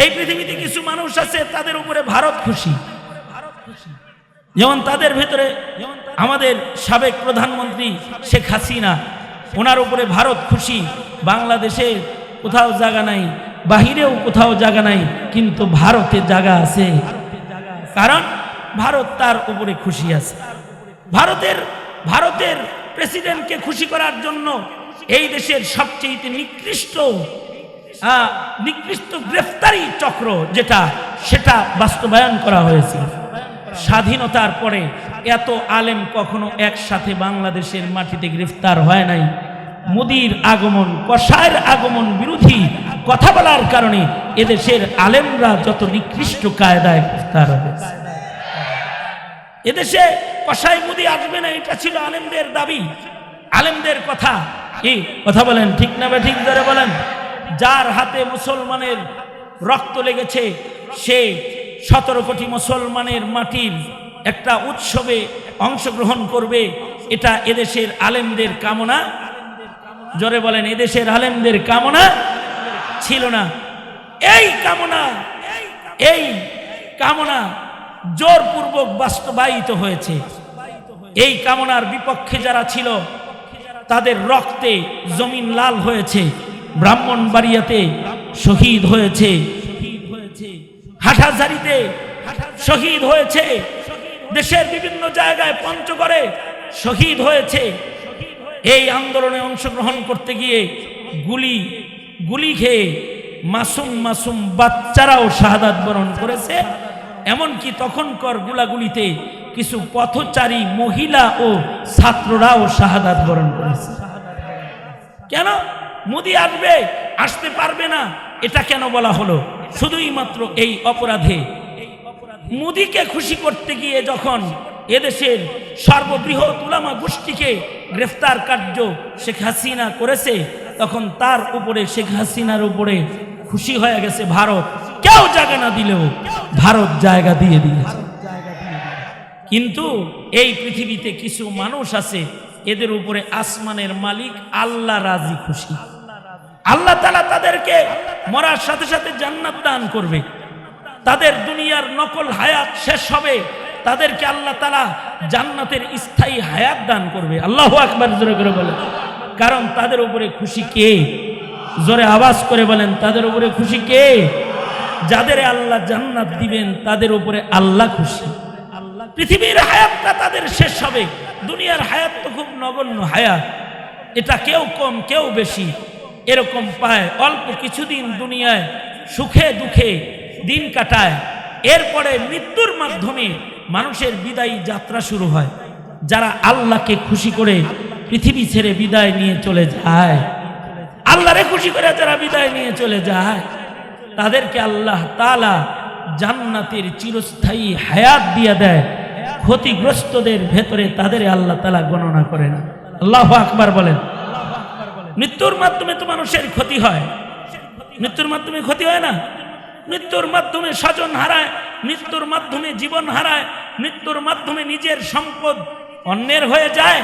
এই পৃথিবীতে কিছু মানুষ আছে তাদের উপরে ভারত খুশি, যেমন তাদের ভেতরে আমাদের সাবেক প্রধানমন্ত্রী শেখ হাসিনা, ওনার উপরে ভারত খুশি। বাংলাদেশে কোথাও জায়গা নাই, বাহিরেও কোথাও জায়গা নাই, কিন্তু ভারতে জায়গা আছে, কারণ ভারত তার উপরে খুশি আছে। ভারতের প্রেসিডেন্টকে খুশি করার জন্য এই দেশের সবচেয়ে নিকৃষ্ট গ্রেফতারি চক্র সেটা বাস্তবায়ন করা হয়েছিল। স্বাধীনতার পরে এত আলেম কখনো একসাথে বাংলাদেশের মাটিতে গ্রেফতার হয় নাই। মোদির আগমন, কসাইয়ের আগমন বিরোধী কথা বলার কারণে এদেশের আলেমরা যত নিকৃষ্ট কায়দায় গ্রেফতার হয়েছে। এদেশে কসাই মোদি আসবে না, এটা ছিল আলেমদের দাবি, আলেমদের কথা। কি কথা বলেন, ঠিক না বা ঠিক ধরে বলেন? যার হাতে মুসলমানের রক্ত লেগেছে সে 17 কোটি মুসলমানের মাটির একটা উৎসবে অংশগ্রহণ করবে, এটা এদেশের আলেমদের কামনা। জোরে বলেন, এদেশের আলেমদের কামনা ছিল না। এই কামনা জোরপূর্বক বাস্তবায়িত হয়েছে। এই কামনার বিপক্ষে যারা ছিল তাদের রক্তে জমিন লাল হয়েছে। ব্রাহ্মণবাড়িয়াতে শহীদ হয়েছে, হাটহাজারীতে শহীদ হয়েছে, দেশের বিভিন্ন জায়গায় পঞ্চগড়ে শহীদ হয়েছে। এই আন্দোলনে অংশগ্রহণ করতে গিয়ে গুলি খেয়ে মাসুম বাচ্চারাও শাহাদাত বরণ করেছে। এমনকি তখনকার গুলাগুলিতে কিছু পথচারী মহিলা ও ছাত্ররাও শাহাদাত বরণ করেছে। কেন? মোদি আসতে পারবে না, এটা কেন বলা হলো? শুধুই মাত্র এই অপরাধে। মোদিকে খুশি করতে গিয়ে যখন এদেশের সর্ববৃহৎ উলামা গোষ্ঠীকে গ্রেফতার কার্য শেখ হাসিনা করেছে, তখন তার উপরে, শেখ হাসিনার উপরে খুশি হয়ে গেছে ভারত। কেউ জায়গা না দিলেও ভারত জায়গা দিয়ে দিয়েছে। কিন্তু এই পৃথিবীতে কিছু মানুষ আছে, এদের উপরে আসমানের মালিক আল্লাহ রাজি খুশি। আল্লাহ তাআলা তাদেরকে মরার সাথে সাথে জান্নাত দান করবে। তাদের দুনিয়ার নকল হায়াত শেষ হবে, তাদেরকে আল্লাহ তাআলা জান্নাতের স্থায়ী হায়াত দান করবে। আল্লাহু আকবার জোরে করে বলেন। কারণ তাদের উপরে খুশি কে? জোরে আওয়াজ করে বলেন, তাদের উপরে খুশি কে? যাদের আল্লাহ জান্নাত দিবেন তাদের উপরে আল্লাহ খুশি। পৃথিবীর হায়াতটা তাদের শেষ হবে। দুনিয়ার হায়াত তো খুব নগণ্য হায়াত, এটা কেউ কম কেউ বেশি এরকম পায়। অল্প কিছুদিন দুনিয়ায় সুখে দুঃখে দিন কাটায়, এরপরে মৃত্যুর মাধ্যমে মানুষের বিদায়ী যাত্রা শুরু হয়। যারা আল্লাহকে খুশি করে পৃথিবী ছেড়ে বিদায় নিয়ে চলে যায়, আল্লাহরে খুশি করে যারা বিদায় নিয়ে চলে যায়, তাদেরকে আল্লাহ তাআলা জান্নাতের চিরস্থায়ী হায়াত দিয়ে দেয়। ক্ষতিগ্রস্তদের ভেতরে তাদের আল্লাহ তাআলা গণনা করে না। আল্লাহু আকবার বলেন। মৃত্যুর মাধ্যমে তো মানুষের ক্ষতি হয়, মৃত্যুর মাধ্যমে ক্ষতি হয় না? মৃত্যুর মাধ্যমে স্বজন হারায়, মৃত্যুর মাধ্যমে জীবন হারায়, মৃত্যুর মাধ্যমে নিজের সম্পদ অন্যের হয়ে যায়।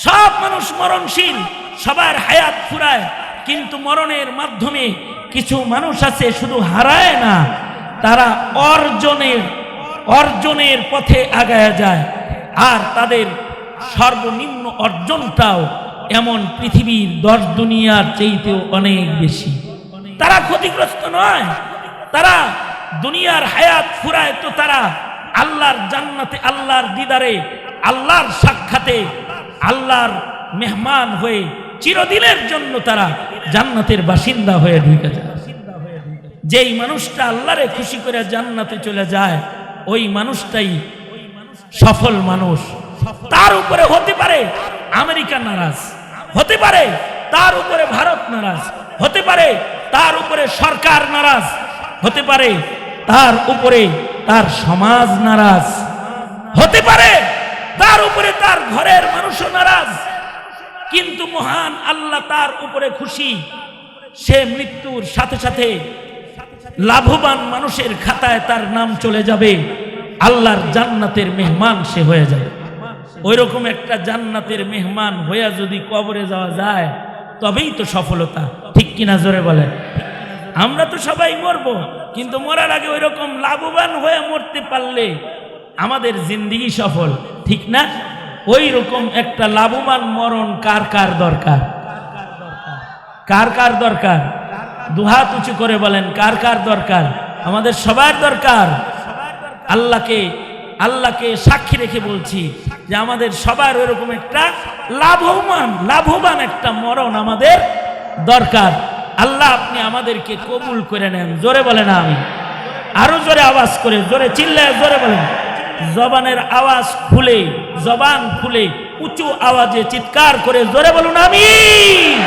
সব মানুষ মরণশীল, সবার হায়াত ফুরায়, কিন্তু মরণের মাধ্যমে কিছু মানুষ আছে শুধু হারায় না, তারা অর্জনের পথে আগায় যায়। আর তাদের সর্বনিম্ন অর্জনটাও এমন পৃথিবীর 10 দুনিয়ার চাইতেও অনেক বেশি। তারা ক্ষতিগ্রস্ত নয়, তারা দুনিয়ার হায়াত ফুরায় তো তারা আল্লাহর জান্নাতে, আল্লাহর দিদারে, আল্লাহর সাক্ষাতে, আল্লাহর মেহমান হয়ে চিরদিনের জন্য তারা জান্নাতের বাসিন্দা হয়ে ঢুকে যায়। যেই মানুষটা আল্লাহরে খুশি করে জান্নাতে চলে যায়, ওই মানুষটাই সফল মানুষ। তার উপরে হতে পারে আমেরিকা নারাজ, হতে পারে তার উপরে ভারত নারাজ, হতে পারে তার উপরে সরকার নারাজ, হতে পারে তার উপরে তার সমাজ নারাজ, হতে পারে তার উপরে তার ঘরের মানুষও নারাজ, কিন্তু মহান আল্লাহ তার উপরে খুশি। সে মৃত্যুর সাথে সাথে লাভবান মানুষের খাতায় তার নাম চলে যাবে, আল্লাহর জান্নাতের মেহমান সে হয়ে যাবে। ওইরকম একটা জান্নাতের মেহমান হইয়া যদি কবরে যাওয়া যায় তবেই তো সফলতা, ঠিক কিনা জোরে বলেন। আমরা তো সবাই মরবো, কিন্তু মরার আগে ওই রকম লাভবান হয়ে মরতে পারলে আমাদের জিন্দেগি সফল, ঠিক না? ওই রকম একটা লাভবান মরণ কার কার দরকার? কার কার দরকার? দুহাত উঁচু করে বলেন, কার কার দরকার? আমাদের সবার দরকার। আল্লাহকে সাক্ষী রেখে বলছি যে আমাদের সবার ওইরকম একটা লাভবান একটা মরণ আমাদের দরকার। আল্লাহ আপনি আমাদেরকে কবুল করে নেন। জোরে বলেন আমিন। আরো জোরে আওয়াজ করে, জোরে চিল্লায় জোরে বলেন। জবানের আওয়াজ খুলে, জবান খুলে উঁচু আওয়াজে চিৎকার করে জোরে বলুন আমিন।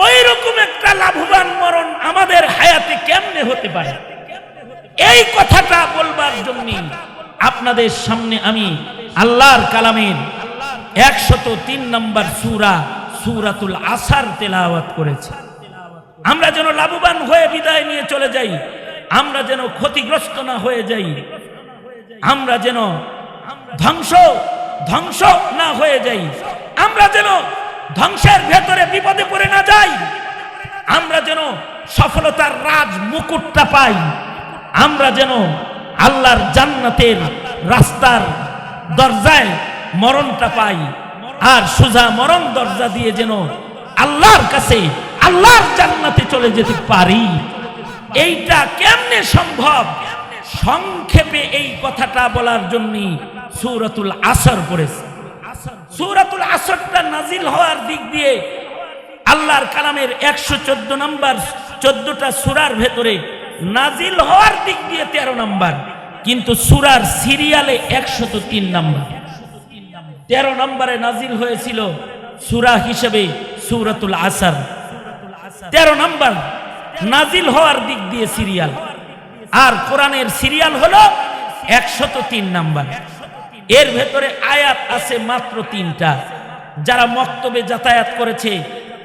ওই রকম একটা লাভবান মরণ আমাদের হায়াতে কেমনে হতে পারে, এই কথাটা বলবার জন্য আপনাদের সামনে আমি আল্লাহর কালামের 103 নম্বর সূরাতুল আসর তেলাওয়াত করেছি। আমরা যেন লাভবান হয়ে বিদায় নিয়ে চলে যাই, আমরা যেন ক্ষতিগ্রস্ত না হয়ে যাই, আমরা যেন ধ্বংস না হয়ে যাই, আমরা যেন ধ্বংসের ভেতরে বিপদে পড়ে না যাই, আমরা যেন সফলতার রাজ মুকুটটা পাই, আমরা যেন আল্লাহর জান্নাতের রাস্তার দরজায় মরণটা পাই, আর সোজা মরণ দরজা দিয়ে যেন আল্লাহর কাছে আল্লাহর জান্নাতে চলে যেতে পারি। এইটা কেমনে সম্ভব? সংক্ষেপে এই কথাটা বলার জন্য সূরাতুল আসর পড়েছে। সূরাতুল আসরটা নাজিল হওয়ার দিক দিয়ে আল্লাহর কালামের 114 নম্বর 14টা সূরার ভেতরে নাজিল হওয়ার দিক দিয়ে 13 নম্বর, কিন্তু সূরার সিরিয়ালে 103 নম্বর। 13 নম্বরে নাজিল হয়েছিল সূরা হিসেবে সূরাতুল আসর। 13 নম্বর নাজিল হওয়ার দিক দিয়ে সিরিয়াল, আর কোরআনের সিরিয়াল হলো 103 নম্বর। এর ভেতরে আয়াত আছে মাত্র 3টা। যারা মক্তবে যাতায়াত করেছে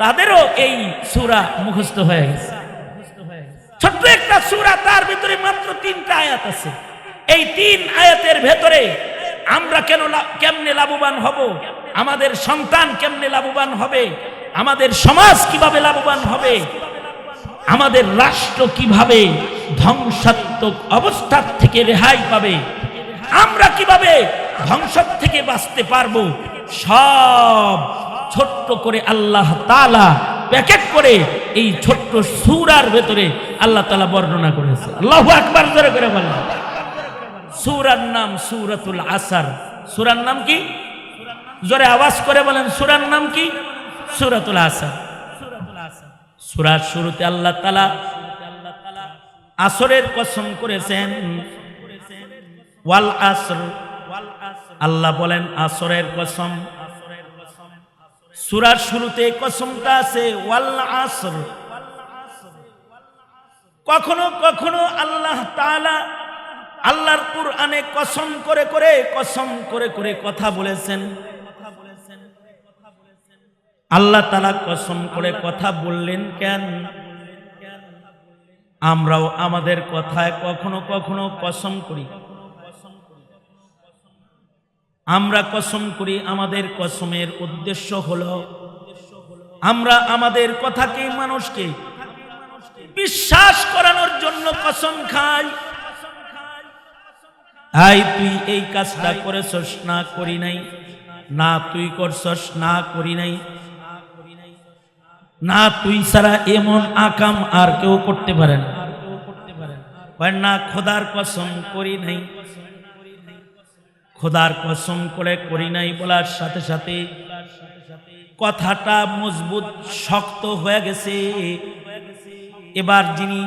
তাদেরও এই সূরা মুখস্থ হয়ে গেছে। ছোট্ট একটা সূরা, তার ভিতরে মাত্র 3টা আয়াত আছে। এই 3 আয়াতের ভেতরে আমরা কেমনে লাভবান হব, আমাদের সন্তান কেমনে লাভবান হবে, আমাদের সমাজ কিভাবে লাভবান হবে, আমাদের রাষ্ট্র কিভাবে ধ্বংসাত্মক অবস্থার থেকে রেহাই পাবে, আমরা কিভাবে ধ্বংস থেকে বাঁচতে পারবো, সব ছোট্ট করে আল্লাহ তাআলা প্যাকেট করে এই ছোট্ট সূরার ভেতরে আল্লাহ তাআলা বর্ণনা করেছে। আল্লাহু আকবার জোরে করে বলেন। সূরার নাম সূরাতুল আসর। সূরার নাম কি? জোরে আওয়াজ করে বলেন, সূরার নাম কি? সূরাতুল আসর। সূরার শুরুতে আল্লাহ তাআলা আসরের কসম করেছেন, ওয়াল আসর। আল্লাহ বলেন আসরের কসম। সূরার শুরুতে কসমটা আছে ওয়াল আসর। কখনো কখনো আল্লাহ তাআলা আল্লাহর কুরআনে কসম করে করে কথা বলেছেন। আল্লাহ তাআলা কসম করে কথা বললেন কেন? আমরাও আমাদের কথায় কখনো কখনো কসম করি। আমরা কসম করি, আমাদের কসমের উদ্দেশ্য হলো আমরা আমাদের কথাকে মানুষকে বিশ্বাস করানোর জন্য কসম খাই। আই তুই এই কাজটা করেছস, না করি নাই, না তুই করছস, না করি নাই, না তুই ছাড়া এমন আকাম আর কেউ করতে পারে না, না খোদার কসম করি নাই। খোদার কসম করে করি নাই বলার সাথে সাথে কথাটা মজবুত শক্ত হয়ে গেছে। এবার যিনি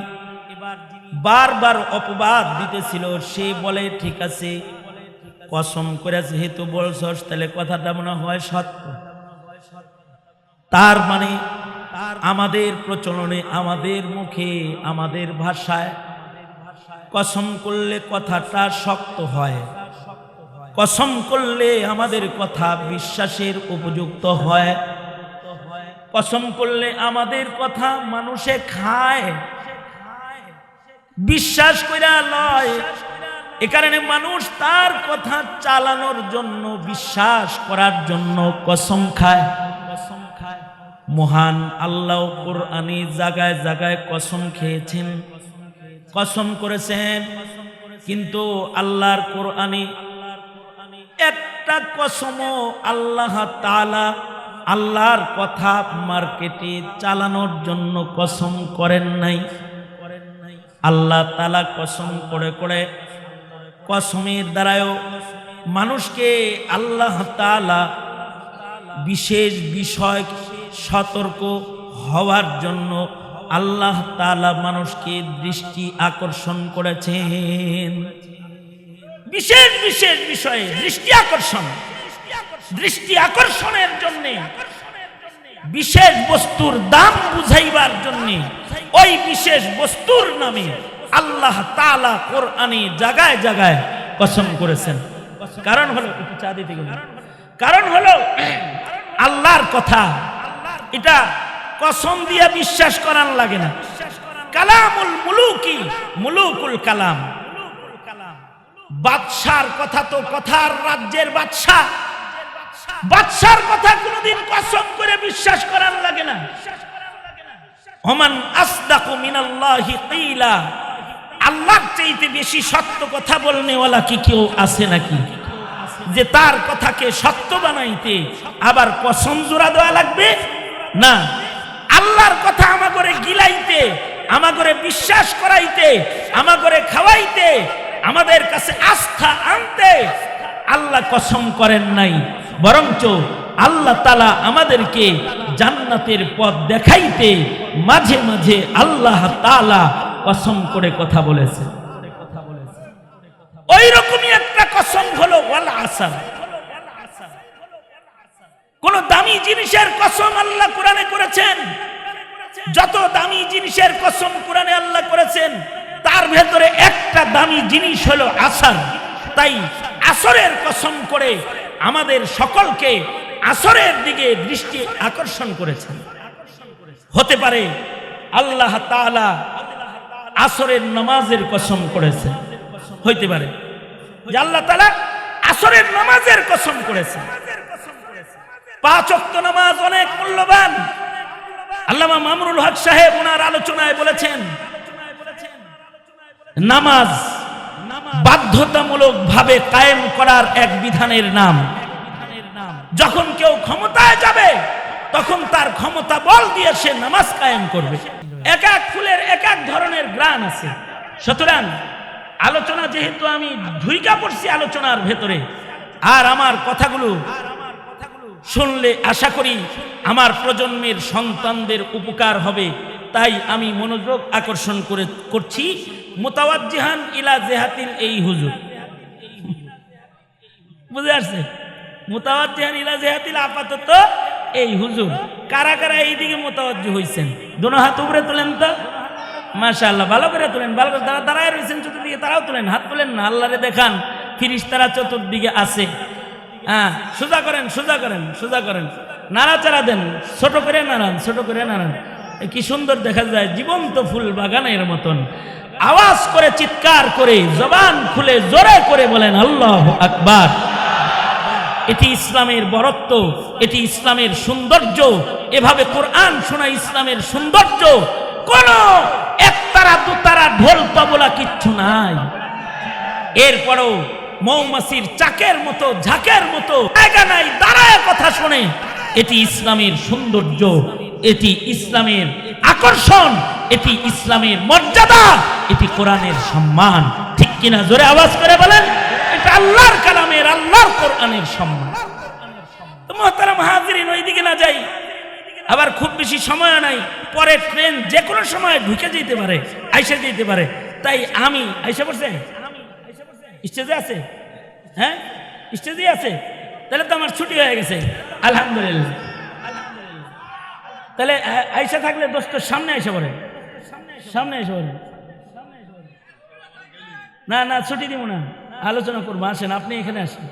বারবার অপবাদ দিতেছিল সে বলে, ঠিক আছে কসম করে যেহেতু বলছস তাহলে কথাটা মনে হয় সত্য। তার মানে আমাদের প্রচলনে, আমাদের মুখে, আমাদের ভাষায় কসম করলে কথাটা শক্ত হয়, কসম করলে আমাদের কথা বিশ্বাসের উপযুক্ত হয়, কসম করলে আমাদের কথা মানুষে খায়, বিশ্বাস কইরা লয়। এ কারণে মানুষ তার কথা চালানোর জন্য, বিশ্বাস করার জন্য কসম খায়। মহান আল্লাহ কোরআনী জায়গায় জায়গায় কসম খেয়েছেন, কসম করেছেন, কিন্তু আল্লাহর কোরআনী একটা কসমও আল্লাহ তাআলা আল্লাহর কথা মার্কেটে চালানোর জন্য কসম করেন নাই। আল্লাহ তাআলা কসম করে করে কসমের দ্বারাও মানুষকে আল্লাহ তাআলা বিশেষ বিষয় সতর্ক হওয়ার জন্য আল্লাহ তাআলা মানুষকে দৃষ্টি আকর্ষণ করেছেন। বিশেষ বিশেষ বিষয়ে দৃষ্টি আকর্ষণ, দৃষ্টি আকর্ষণের জন্য, বিশেষ বস্তুর দাম বুঝাইবার জন্য ওই বিশেষ বস্তুর নামে আল্লাহ তাআলা কোরআনে জায়গায় জায়গায় কসম করেছেন। কারণ হলো একটু চা দিতে গেল, কারণ হলো আল্লাহর কথা এটা কসম দিয়ে বিশ্বাস করার লাগে না। কালামুল মুলুকি, মুলুকুল কালাম, বাদশার কথা তো কথার রাজ্যের বাদশা, বাদশার কথা কোনোদিন কসম করে বিশ্বাস করার লাগে না। ওমান আসদাকু মিনাল্লাহি কিলা, আল্লাহর চাইতে বেশি সত্য কথা বলনেওয়ালা কি কেউ আছে নাকি, যে তার কথাকে সত্য বানাইতে আবার কসম জোড়া দেওয়া লাগবে না। আল্লাহর কথা আমাগরে গিলাইতে, আমাগরে বিশ্বাস করাইতে, আমাগরে খাওয়াইতে, আমাদের কাছে আস্থা আনতে আল্লাহ কসম করেন নাই, বরঞ্চ আল্লাহ তাআলা আমাদেরকে জান্নাতের পথ দেখাইতে মাঝে মাঝে আল্লাহ তাআলা কসম করে কথা বলেছেন। ওই রকমই একটা কসম হলো ওয়াল আসর। কোন দামি জিনিসের কসম আল্লাহ কোরআনে করেছেন, যত দামি জিনিসের কসম কোরআনে আল্লাহ করেছেন তার ভেতরে একটা দামি জিনিস হলো আসর। তাই আসরের কসম করে আমাদের সকলকে আসরের দিকে দৃষ্টি আকর্ষণ করেছেন। হতে পারে আল্লাহ তাআলা আসরের নামাজের কসম করেছেন, হইতে পারে যে আল্লাহ তাআলা আসরের নামাজের কসম করেছেন। 5 ওয়াক্ত নামাজ অনেক মূল্যবান। আল্লামা মামুনুল হক সাহেব ওনার আলোচনায় বলেছেন, নামাজ বাধ্যতামূলক ভাবে কায়েম করার এক বিধানের নাম। যখন কেউ ক্ষমতায় যাবে তখন তার ক্ষমতা বল দিয়ে সে নামাজ কায়েম করবে। এক এক ফুলের এক এক ধরনের গ্রান আছে। সুতরাং আলোচনা যেহেতু আমি ঢুইকা পড়ছি আলোচনার ভেতরে, আর আমার কথাগুলো শুনলে আশা করি আমার প্রজন্মের সন্তানদের উপকার হবে, তাই আমি মনোযোগ আকর্ষণ করছি মুতাওয়াজ্জিহান ইলা জিহাতিল এই হুজুর। বুঝে আসছে? মুতাওয়াজ্জিহান ইলা জিহাতিল আপাতত এই হুজুর। কারা কারা এইদিকে মুতাওয়াজ্জি হইছেন দোনো হাত উপরে তোলেন তো, মাশাআল্লাহ, ভালো করে তোলেন, ভালো করে। যারা দাঁড়ায় রয়েছেন চতুর্দিকে তারাও তোলেন, হাত তোলেন না, আল্লাহরে দেখান ফিরিস্তারা চতুর্দিকে আছে। হ্যাঁ, সোজা করেন, সোজা করেন, সোজা করেন, নাড়াচাড়া দেন, ছোট করে নাড়ান, ছোট করে নাড়ান। কি সুন্দর দেখা যায়, জীবন্ত ফুল বাগানের মতন। আওয়াজ করে চিৎকার করে জবান খুলে জোরে করে বলেন আল্লাহু আকবার। এটি ইসলামের বরত্ব, এটি ইসলামের সৌন্দর্য। এভাবে কোরআন শোনা ইসলামের সৌন্দর্য। কোন একতারা দুতারা ঢোল তবলা কিচ্ছু নাই। এরপরও মৌমাছির চাকের মতো ঝাঁকের মতো জায়গা নাই, দাঁড়ায় কথা শোনে। এটি ইসলামের সৌন্দর্য, এটি ইসলামের আকর্ষণ, এটি ইসলামের মর্যাদা, এটি কোরআনের সম্মান। ঠিক কিনা? জোরে আওয়াজ করে বলেন। এটা আল্লাহর কালামের, আল্লাহর কোরআনের সম্মান। তো মুহতারাম হাজিরিন, ওইদিকে না যাই, আবার খুব বেশি সময় নাই, পরে ট্রেন যে কোনো সময় ঢুকে যেতে পারে, আইসা যেতে পারে। তাই আমি আইসা পড়ছে, স্টেজে আছে, হ্যাঁ স্টেজে আছে, তাহলে তো আমার ছুটি হয়ে গেছে আলহামদুলিল্লাহ। তাহলে আইসা থাকলে দোস্ত সামনে আইসা পড়ে, সামনে আইসা পড়ে। না না, ছুটি দিব না, আলোচনা করবো। আসেন, আপনি এখানে আসেন।